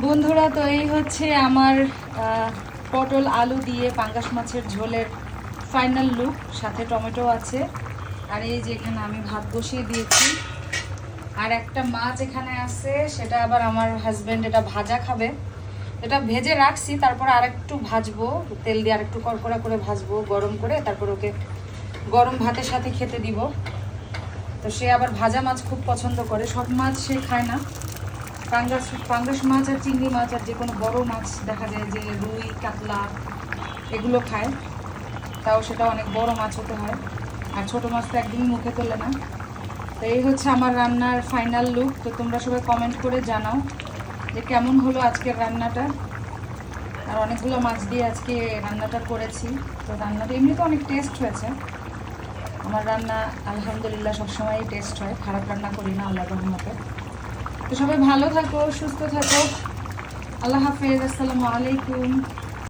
বন্ধুরা, তো এই হচ্ছে আমার পটল আলু দিয়ে পাঙ্গাস মাছের ঝোলের ফাইনাল লুক। সাথে টমেটো আছে, আর এই যে এখানে আমি ভাত বসিয়ে দিয়েছি। আর একটা মাছ এখানে আছে, সেটা আবার আমার হাজবেন্ড এটা ভাজা খাবে। এটা ভেজে রাখছি, তারপর আরেকটু ভাজবো, তেল দিয়ে আরেকটু কড়কড়া করে ভাজবো গরম করে, তারপর ওকে গরম ভাতের সাথে খেতে দিব। তো সে আবার ভাজা মাছ খুব পছন্দ করে, সব মাছ সে খায় না। পাঙ্গাস মাছ আর চিংড়ি মাছ আর যে কোনো বড় মাছ দেখা যায় যে রুই কাতলা এগুলো খায়, তাও সেটা অনেক বড় মাছ হতে হয়। আর ছোট মাছ তো একদমই মুখে তোলে না। তো এই হচ্ছে আমার রান্নার ফাইনাল লুক। তো তোমরা সবাই কমেন্ট করে জানাও যে কেমন হলো আজকের রান্নাটা। আর অনেকগুলো মাছ দিয়ে আজকে রান্নাটা করেছি। তো রান্নাটা এমনিতে অনেক টেস্ট হয়েছে। আমার রান্না আলহামদুলিল্লাহ সবসময়ই টেস্ট হয়, খারাপ রান্না করি না আল্লাহর রহমতে। তো সবাই ভালো থাকো, সুস্থ থাকো। আল্লাহ হাফেজ, আসসালামু আলাইকুম।